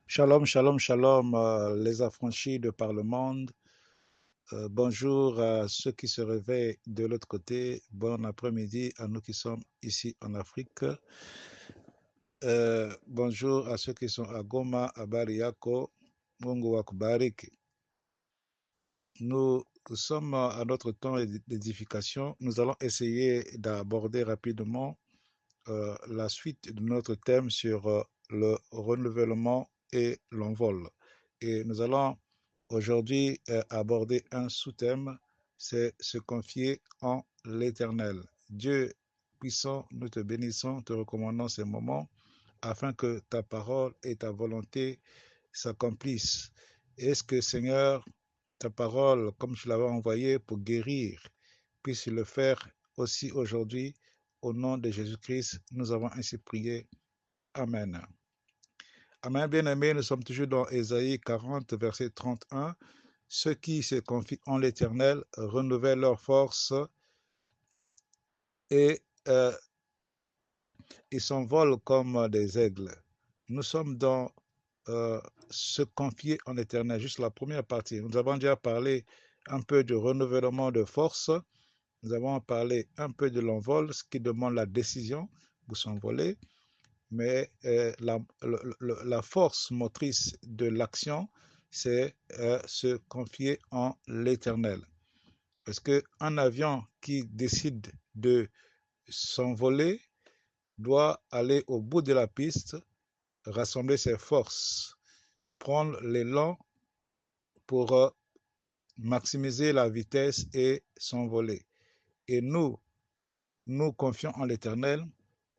Shalom, shalom, shalom, les affranchis de par le monde. Bonjour à ceux qui se réveillent de l'autre côté. Bon après-midi à nous qui sommes ici en Afrique. Bonjour à ceux qui sont à Goma, à Bariako, Mungu Wakubariki. Nous sommes à notre temps d'édification. Nous allons essayer d'aborder rapidement la suite de notre thème sur le renouvellement et l'envol. Et nous allons aujourd'hui aborder un sous-thème, c'est se confier en l'Éternel. Dieu puissant, nous te bénissons, te recommandons ces moments afin que ta parole et ta volonté s'accomplissent. Est-ce que Seigneur, ta parole, comme tu l'avais envoyée pour guérir, puisse le faire aussi aujourd'hui. Au nom de Jésus-Christ, nous avons ainsi prié. Amen. Amen, bien-aimés, nous sommes toujours dans Ésaïe 40, verset 31. Ceux qui se confient en l'Éternel renouvellent leur force et ils s'envolent comme des aigles. Nous sommes dans se confier en l'Éternel, juste la première partie. Nous avons déjà parlé un peu du renouvellement de force. Nous avons parlé un peu de l'envol, ce qui demande la décision pour s'envoler. Mais la force motrice de l'action, c'est se confier en l'Éternel. Parce qu'un avion qui décide de s'envoler doit aller au bout de la piste, rassembler ses forces, prendre l'élan pour maximiser la vitesse et s'envoler. Et nous confions en l'Éternel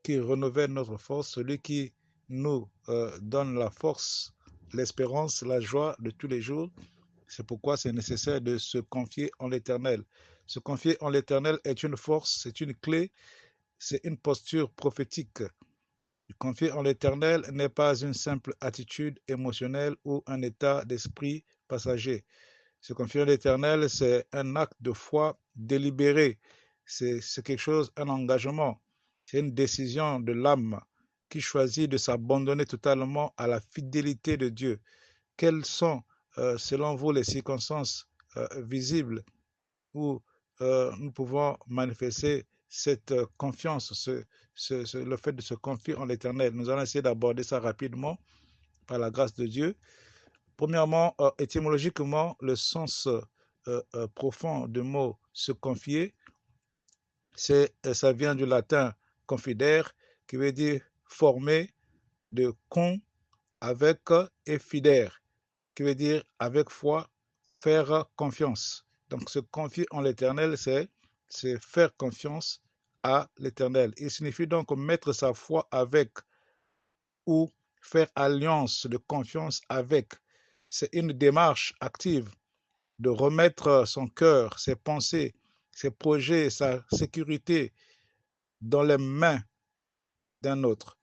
qui renouvelle notre force, celui qui nous donne la force, l'espérance, la joie de tous les jours. C'est pourquoi c'est nécessaire de se confier en l'Éternel. Se confier en l'Éternel est une force, c'est une clé, c'est une posture prophétique. Se confier en l'Éternel n'est pas une simple attitude émotionnelle ou un état d'esprit passager. Se confier en l'Éternel, c'est un acte de foi délibéré. C'est quelque chose, un engagement. C'est une décision de l'âme qui choisit de s'abandonner totalement à la fidélité de Dieu. Quelles sont, selon vous, les circonstances visibles où nous pouvons manifester cette confiance, le fait de se confier en l'Éternel? Nous allons essayer d'aborder ça rapidement par la grâce de Dieu. Premièrement, étymologiquement, le sens profond du mot se confier, ça vient du latin confidere, qui veut dire former, de con avec et fidère, qui veut dire avec foi, faire confiance. Donc se confier en l'Éternel, c'est faire confiance à l'Éternel. Il signifie donc mettre sa foi avec ou faire alliance de confiance avec. C'est une démarche active de remettre son cœur, ses pensées, ses projets, sa sécurité dans les mains d'un autre.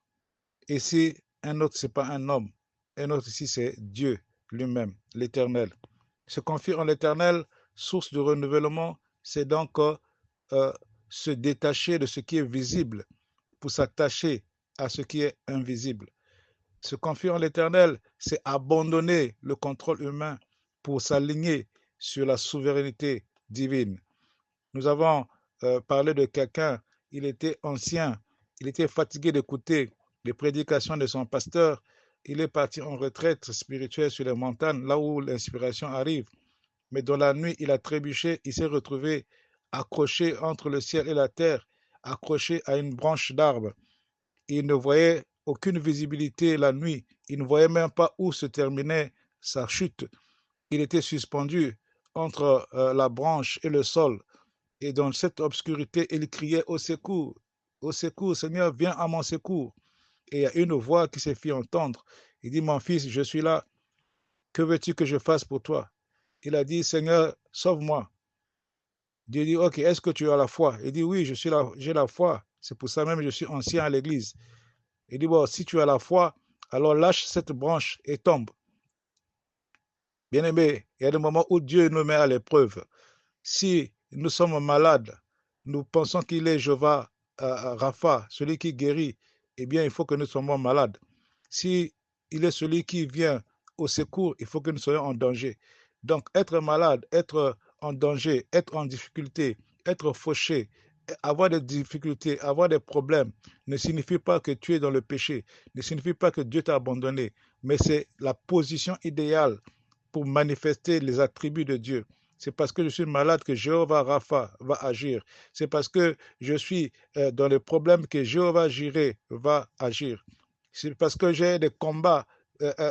Ici, un autre, ce n'est pas un homme. Un autre ici, c'est Dieu lui-même, l'Éternel. Se confier en l'Éternel, source de renouvellement, c'est donc se détacher de ce qui est visible pour s'attacher à ce qui est invisible. Se confier en l'Éternel, c'est abandonner le contrôle humain pour s'aligner sur la souveraineté divine. Nous avons parlé de quelqu'un, il était ancien, il était fatigué d'écouter les prédications de son pasteur, il est parti en retraite spirituelle sur les montagnes, là où l'inspiration arrive. Mais dans la nuit, il a trébuché, il s'est retrouvé accroché entre le ciel et la terre, accroché à une branche d'arbre. Il ne voyait aucune visibilité la nuit. Il ne voyait même pas où se terminait sa chute. Il était suspendu entre la branche et le sol. Et dans cette obscurité, il criait au secours, Seigneur, viens à mon secours. Et il y a une voix qui s'est fait entendre. Il dit, mon fils, je suis là. Que veux-tu que je fasse pour toi? Il a dit, Seigneur, sauve-moi. Dieu dit, ok, est-ce que tu as la foi? Il dit, oui, j'ai la foi. C'est pour ça même que je suis ancien à l'église. Il dit, bon, si tu as la foi, alors lâche cette branche et tombe. Bien-aimé, il y a des moments où Dieu nous met à l'épreuve. Si nous sommes malades, nous pensons qu'il est Jéhovah Rapha, celui qui guérit, eh bien, il faut que nous soyons malades. Si il est celui qui vient au secours, il faut que nous soyons en danger. Donc, être malade, être en danger, être en difficulté, être fauché, avoir des difficultés, avoir des problèmes, ne signifie pas que tu es dans le péché, ne signifie pas que Dieu t'a abandonné, mais c'est la position idéale pour manifester les attributs de Dieu. C'est parce que je suis malade que Jéhovah Rapha va agir. C'est parce que je suis dans les problèmes que Jéhovah Jireh va agir. C'est parce que j'ai des combats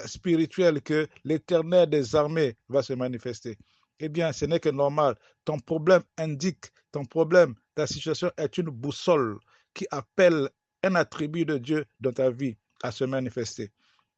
spirituels que l'Éternel des armées va se manifester. Eh bien, ce n'est que normal. Ton problème indique, ton problème, ta situation est une boussole qui appelle un attribut de Dieu dans ta vie à se manifester.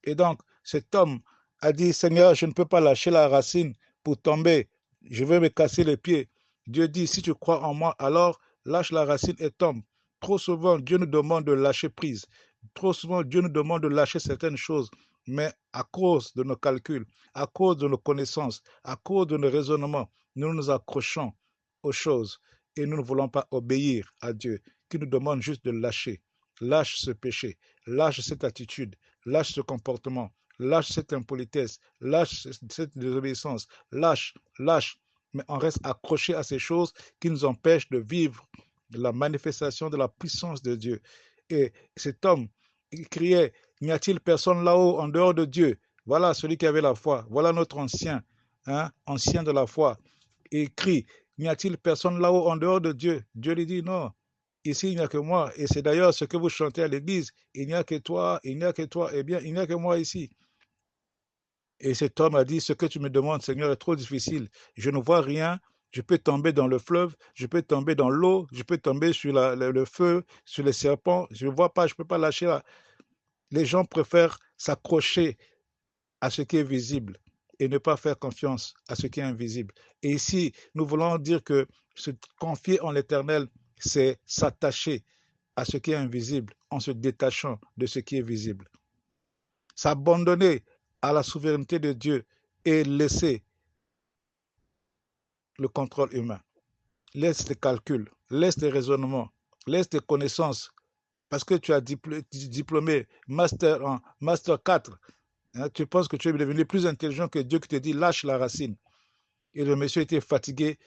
Et donc, cet homme a dit, Seigneur, je ne peux pas lâcher la racine pour tomber. Je vais me casser les pieds. Dieu dit, si tu crois en moi, alors lâche la racine et tombe. Trop souvent, Dieu nous demande de lâcher prise. Trop souvent, Dieu nous demande de lâcher certaines choses, mais à cause de nos calculs, à cause de nos connaissances, à cause de nos raisonnements, nous nous accrochons aux choses et nous ne voulons pas obéir à Dieu qui nous demande juste de lâcher. Lâche ce péché, lâche cette attitude, lâche ce comportement, lâche cette impolitesse, lâche cette désobéissance, lâche, lâche. Mais on reste accroché à ces choses qui nous empêchent de vivre la manifestation de la puissance de Dieu. Et cet homme, il criait, n'y a-t-il personne là-haut en dehors de Dieu? Voilà celui qui avait la foi. Voilà notre ancien, ancien de la foi. Et il crie, n'y a-t-il personne là-haut en dehors de Dieu? Dieu lui dit, non, ici il n'y a que moi. Et c'est d'ailleurs ce que vous chantez à l'église, il n'y a que toi, il n'y a que toi. Eh bien, il n'y a que moi ici. Et cet homme a dit, ce que tu me demandes, Seigneur, est trop difficile. Je ne vois rien. Je peux tomber dans le fleuve, je peux tomber dans l'eau, je peux tomber sur le feu, sur les serpents. Je ne vois pas, je ne peux pas lâcher là. Les gens préfèrent s'accrocher à ce qui est visible et ne pas faire confiance à ce qui est invisible. Et ici, nous voulons dire que se confier en l'Éternel, c'est s'attacher à ce qui est invisible en se détachant de ce qui est visible. S'abandonner à la souveraineté de Dieu et laisser le contrôle humain. Laisse tes calculs, laisse tes raisonnements, laisse tes connaissances, parce que tu as diplômé Master 1, Master 4, tu penses que tu es devenu plus intelligent que Dieu qui te dit lâche la racine. Et le monsieur était fatigué,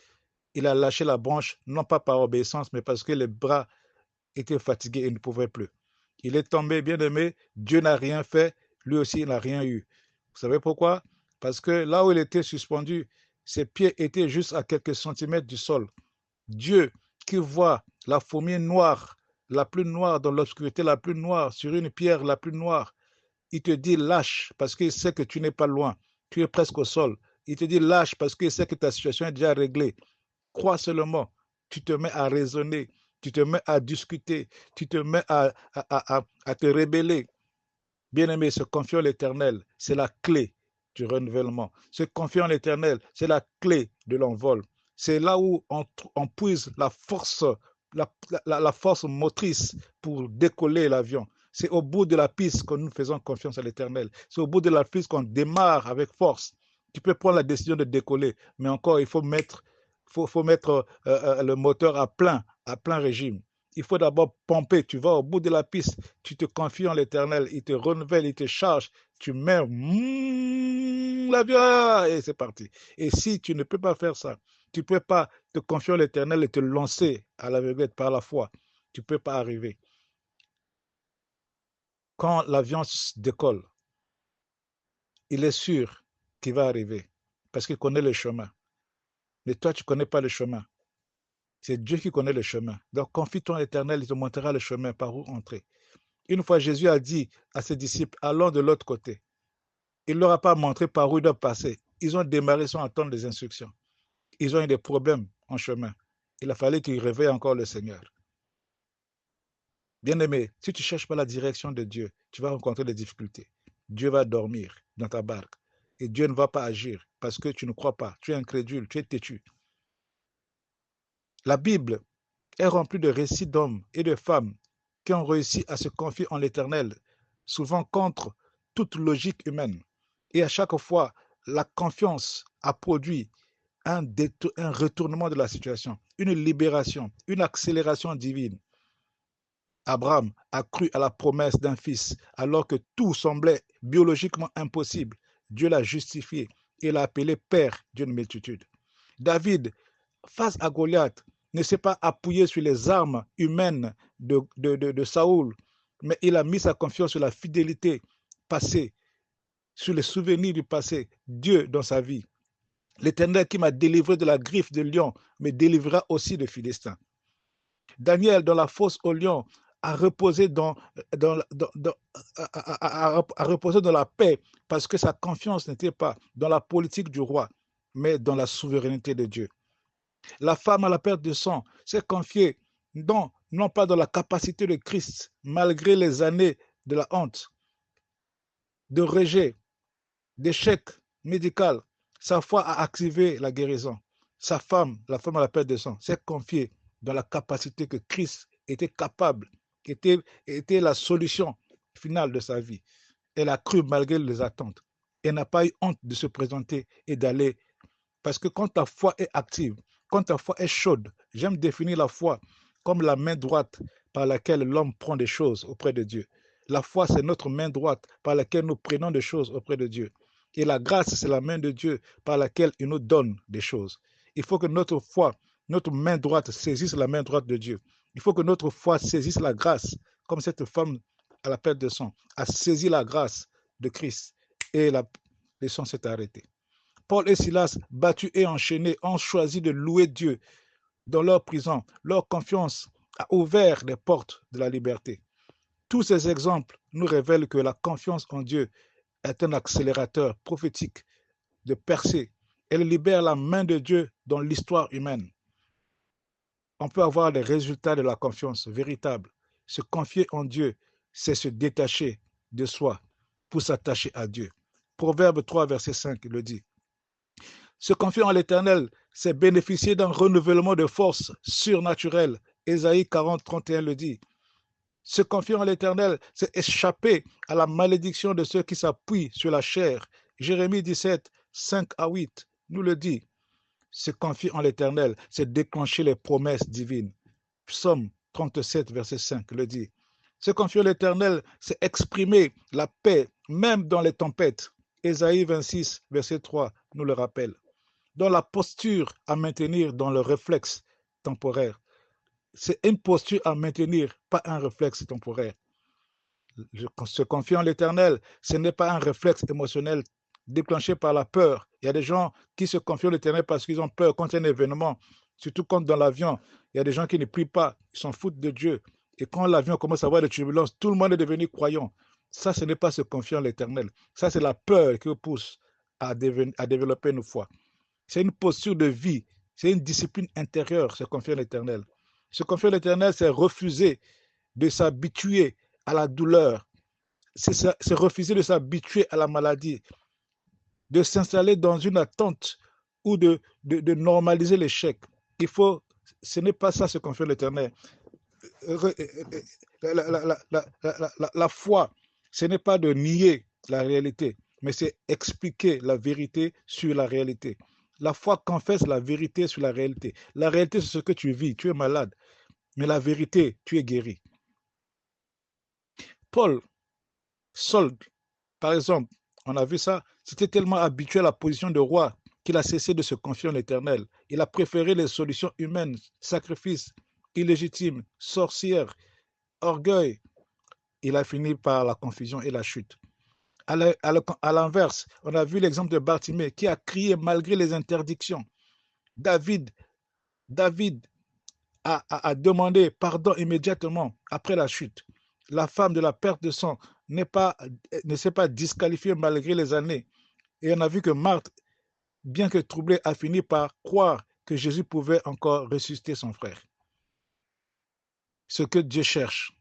il a lâché la branche, non pas par obéissance, mais parce que les bras étaient fatigués et ne pouvaient plus. Il est tombé, bien aimé, Dieu n'a rien fait, lui aussi il n'a rien eu. Vous savez pourquoi? Parce que là où il était suspendu, ses pieds étaient juste à quelques centimètres du sol. Dieu qui voit la fourmi noire, la plus noire dans l'obscurité, la plus noire, sur une pierre la plus noire, il te dit lâche parce qu'il sait que tu n'es pas loin, tu es presque au sol. Il te dit lâche parce qu'il sait que ta situation est déjà réglée. Crois seulement, tu te mets à raisonner, tu te mets à discuter, tu te mets à te rébeller. Bien-aimé, se confier en l'Éternel, c'est la clé du renouvellement. Se confier en l'Éternel, c'est la clé de l'envol. C'est là où on puise la force, la force motrice pour décoller l'avion. C'est au bout de la piste que nous faisons confiance à l'Éternel. C'est au bout de la piste qu'on démarre avec force. Tu peux prendre la décision de décoller, mais encore, il faut mettre, le moteur à plein régime. Il faut d'abord pomper. Tu vas au bout de la piste, tu te confies en l'Éternel, il te renouvelle, il te charge, tu mets l'avion et c'est parti. Et si tu ne peux pas faire ça, tu ne peux pas te confier en l'Éternel et te lancer à l'aveuglette par la foi. Tu ne peux pas arriver. Quand l'avion décolle, il est sûr qu'il va arriver parce qu'il connaît le chemin. Mais toi, tu ne connais pas le chemin. C'est Dieu qui connaît le chemin. Donc, confie-toi en l'Éternel, il te montrera le chemin par où entrer. Une fois, Jésus a dit à ses disciples, allons de l'autre côté. Il ne leur a pas montré par où ils doivent passer. Ils ont démarré sans attendre les instructions. Ils ont eu des problèmes en chemin. Il a fallu qu'ils réveillent encore le Seigneur. Bien-aimé, si tu ne cherches pas la direction de Dieu, tu vas rencontrer des difficultés. Dieu va dormir dans ta barque. Et Dieu ne va pas agir parce que tu ne crois pas. Tu es incrédule, tu es têtu. La Bible est remplie de récits d'hommes et de femmes qui ont réussi à se confier en l'Éternel, souvent contre toute logique humaine. Et à chaque fois, la confiance a produit un retournement de la situation, une libération, une accélération divine. Abraham a cru à la promesse d'un fils alors que tout semblait biologiquement impossible. Dieu l'a justifié et l'a appelé père d'une multitude. David, face à Goliath, ne s'est pas appuyé sur les armes humaines de Saoul, mais il a mis sa confiance sur la fidélité passée, sur les souvenirs du passé, Dieu dans sa vie. L'Éternel qui m'a délivré de la griffe de lion me délivrera aussi de Philistins. Daniel, dans la fosse au lion, a reposé a reposé dans la paix parce que sa confiance n'était pas dans la politique du roi, mais dans la souveraineté de Dieu. La femme à la perte de sang s'est confiée non pas dans la capacité de Christ, malgré les années de la honte, de rejet, d'échec médical. Sa foi a activé la guérison. La femme à la perte de sang, s'est confiée dans la capacité que Christ était capable, était la solution finale de sa vie. Elle a cru malgré les attentes. Elle n'a pas eu honte de se présenter et d'aller. Parce que quand ta foi est active, quand ta foi est chaude, j'aime définir la foi comme la main droite par laquelle l'homme prend des choses auprès de Dieu. La foi, c'est notre main droite par laquelle nous prenons des choses auprès de Dieu. Et la grâce, c'est la main de Dieu par laquelle il nous donne des choses. Il faut que notre foi, notre main droite saisisse la main droite de Dieu. Il faut que notre foi saisisse la grâce, comme cette femme à la perte de sang a saisi la grâce de Christ et le sang s'est arrêté. Paul et Silas, battus et enchaînés, ont choisi de louer Dieu dans leur prison. Leur confiance a ouvert les portes de la liberté. Tous ces exemples nous révèlent que la confiance en Dieu est un accélérateur prophétique de percée. Elle libère la main de Dieu dans l'histoire humaine. On peut avoir les résultats de la confiance véritable. Se confier en Dieu, c'est se détacher de soi pour s'attacher à Dieu. Proverbe 3, verset 5 le dit. Se confier en l'Éternel, c'est bénéficier d'un renouvellement de force surnaturelle. Ésaïe 40, 31 le dit. Se confier en l'Éternel, c'est échapper à la malédiction de ceux qui s'appuient sur la chair. Jérémie 17, 5 à 8 nous le dit. Se confier en l'Éternel, c'est déclencher les promesses divines. Psaume 37, verset 5 le dit. Se confier en l'Éternel, c'est exprimer la paix, même dans les tempêtes. Ésaïe 26, verset 3 nous le rappelle. Dans la posture à maintenir dans le réflexe temporaire. C'est une posture à maintenir, pas un réflexe temporaire. Se confier en l'Éternel, ce n'est pas un réflexe émotionnel déclenché par la peur. Il y a des gens qui se confient en l'Éternel parce qu'ils ont peur contre un événement, surtout quand dans l'avion, il y a des gens qui ne prient pas, ils s'en foutent de Dieu. Et quand l'avion commence à avoir des turbulences, tout le monde est devenu croyant. Ça, ce n'est pas se confier en l'Éternel. Ça, c'est la peur qui vous pousse à développer une foi. C'est une posture de vie, c'est une discipline intérieure, se confier à l'Éternel. Se confier à l'Éternel, c'est refuser de s'habituer à la douleur, c'est refuser de s'habituer à la maladie, de s'installer dans une attente ou de normaliser l'échec. Ce n'est pas ça se confier à l'Éternel. La foi, ce n'est pas de nier la réalité, mais c'est expliquer la vérité sur la réalité. La foi confesse la vérité sur la réalité. La réalité, c'est ce que tu vis. Tu es malade. Mais la vérité, tu es guéri. Saul, par exemple, on a vu ça, c'était tellement habitué à la position de roi qu'il a cessé de se confier en l'Éternel. Il a préféré les solutions humaines, sacrifices illégitimes, sorcières, orgueil. Il a fini par la confusion et la chute. À l'inverse, on a vu l'exemple de Bartimée qui a crié malgré les interdictions. David a demandé pardon immédiatement après la chute. La femme de la perte de sang ne s'est pas disqualifiée malgré les années. Et on a vu que Marthe, bien que troublée, a fini par croire que Jésus pouvait encore ressusciter son frère. Ce que Dieu cherche,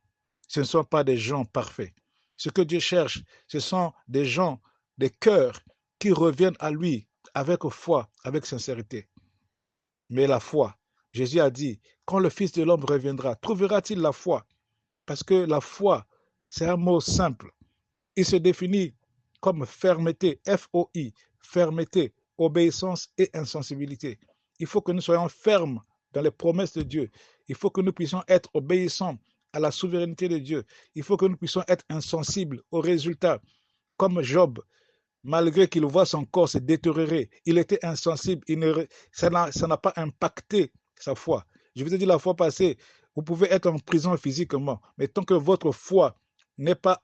ce ne sont pas des gens parfaits. Ce que Dieu cherche, ce sont des gens, des cœurs qui reviennent à lui avec foi, avec sincérité. Mais la foi, Jésus a dit, quand le Fils de l'homme reviendra, trouvera-t-il la foi? Parce que la foi, c'est un mot simple. Il se définit comme fermeté, F-O-I, fermeté, obéissance et insensibilité. Il faut que nous soyons fermes dans les promesses de Dieu. Il faut que nous puissions être obéissants à la souveraineté de Dieu. Il faut que nous puissions être insensibles aux résultats. Comme Job, malgré qu'il voit son corps se détériorer, il était insensible. Ça n'a pas impacté sa foi. Je vous ai dit la fois passée, vous pouvez être en prison physiquement, mais tant que votre foi n'est pas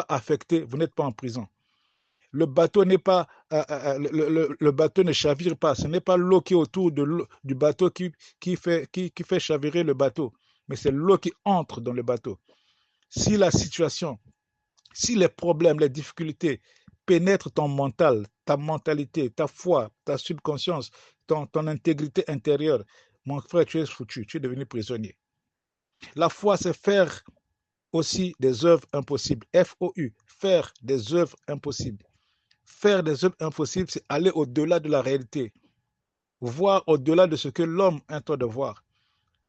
affectée, vous n'êtes pas en prison. Le bateau n'est pas, le bateau ne chavire pas. Ce n'est pas l'eau qui est autour du bateau qui fait chavirer le bateau, mais c'est l'eau qui entre dans le bateau. Si la situation, si les problèmes, les difficultés pénètrent ton mental, ta mentalité, ta foi, ta subconscience, ton intégrité intérieure, mon frère, tu es foutu, tu es devenu prisonnier. La foi, c'est faire aussi des œuvres impossibles. F-O-U, faire des œuvres impossibles. Faire des œuvres impossibles, c'est aller au-delà de la réalité. Voir au-delà de ce que l'homme a tort de voir.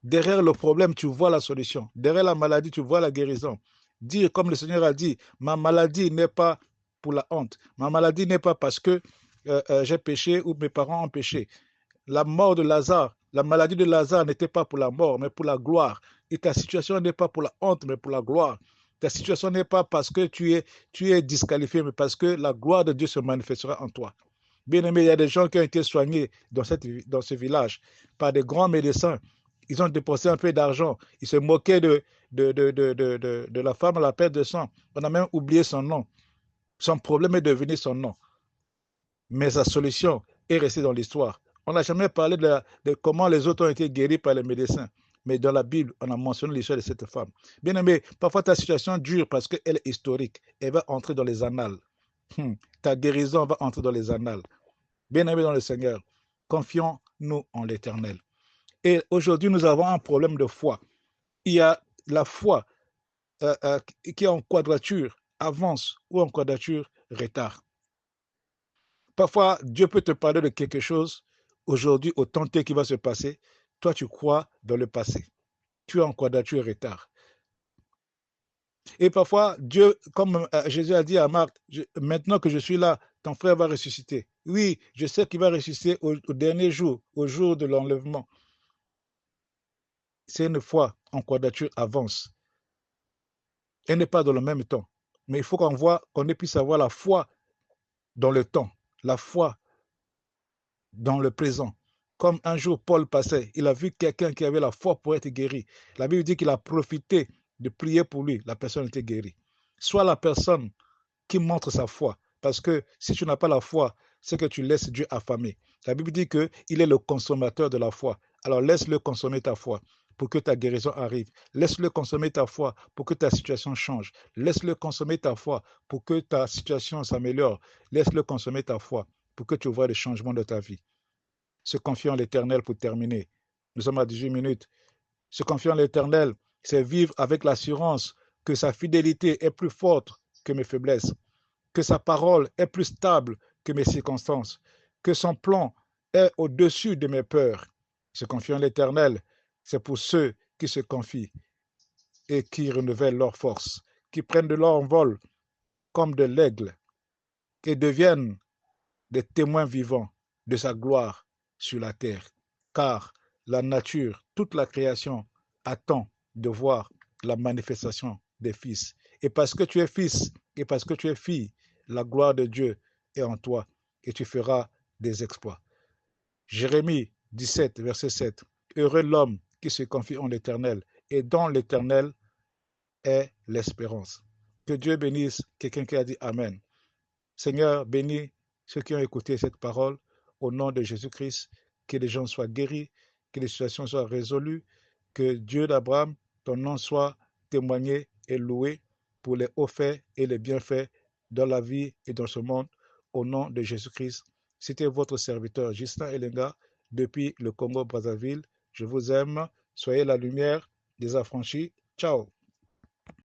Derrière le problème, tu vois la solution. Derrière la maladie, tu vois la guérison. Dire comme le Seigneur a dit, ma maladie n'est pas pour la honte. Ma maladie n'est pas parce que j'ai péché ou mes parents ont péché. La mort de Lazare, la maladie de Lazare n'était pas pour la mort, mais pour la gloire. Et ta situation n'est pas pour la honte, mais pour la gloire. Ta situation n'est pas parce que tu es disqualifié, mais parce que la gloire de Dieu se manifestera en toi. Bien aimé, il y a des gens qui ont été soignés dans ce village par des grands médecins. Ils ont dépensé un peu d'argent. Ils se moquaient de la femme à la perte de sang. On a même oublié son nom. Son problème est devenu son nom. Mais sa solution est restée dans l'histoire. On n'a jamais parlé de comment les autres ont été guéris par les médecins. Mais dans la Bible, on a mentionné l'histoire de cette femme. Bien aimé, parfois ta situation dure parce qu'elle est historique. Elle va entrer dans les annales. Ta guérison va entrer dans les annales. Bien aimé dans le Seigneur, confions-nous en l'Éternel. Et aujourd'hui, nous avons un problème de foi. Il y a la foi qui est en quadrature, avance, ou en quadrature, retard. Parfois, Dieu peut te parler de quelque chose aujourd'hui, au temps qui va se passer. Toi, tu crois dans le passé. Tu es en quadrature retard. Et parfois, Dieu, comme Jésus a dit à Marthe, maintenant que je suis là, ton frère va ressusciter. Oui, je sais qu'il va ressusciter au dernier jour, au jour de l'enlèvement. C'est une foi en quadrature avance. Elle n'est pas dans le même temps. Mais il faut qu'on puisse avoir la foi dans le temps, la foi dans le présent. Comme un jour Paul passait, il a vu quelqu'un qui avait la foi pour être guéri. La Bible dit qu'il a profité de prier pour lui, la personne était guérie. Sois la personne qui montre sa foi. Parce que si tu n'as pas la foi, c'est que tu laisses Dieu affamer. La Bible dit qu'il est le consommateur de la foi. Alors laisse-le consommer ta foi pour que ta guérison arrive. Laisse-le consommer ta foi pour que ta situation change. Laisse-le consommer ta foi pour que ta situation s'améliore. Laisse-le consommer ta foi pour que tu vois le changement de ta vie. Se confier en l'Éternel pour terminer. Nous sommes à 18 minutes. Se confier en l'Éternel, c'est vivre avec l'assurance que sa fidélité est plus forte que mes faiblesses, que sa parole est plus stable que mes circonstances, que son plan est au-dessus de mes peurs. Se confier en l'Éternel, c'est pour ceux qui se confient et qui renouvellent leur force, qui prennent de l'envol comme de l'aigle et deviennent des témoins vivants de sa gloire sur la terre. Car la nature, toute la création attend de voir la manifestation des fils. Et parce que tu es fils et parce que tu es fille, la gloire de Dieu est en toi et tu feras des exploits. Jérémie 17, verset 7. Heureux l'homme qui se confie en l'Éternel et dont l'Éternel est l'espérance. Que Dieu bénisse quelqu'un qui a dit Amen. Seigneur, bénis ceux qui ont écouté cette parole au nom de Jésus-Christ, que les gens soient guéris, que les situations soient résolues, que Dieu d'Abraham, ton nom soit témoigné et loué pour les hauts faits et les bienfaits dans la vie et dans ce monde, au nom de Jésus-Christ. C'était votre serviteur Justin Elenga depuis le Congo-Brazzaville. Je vous aime. Soyez la lumière des affranchis. Ciao.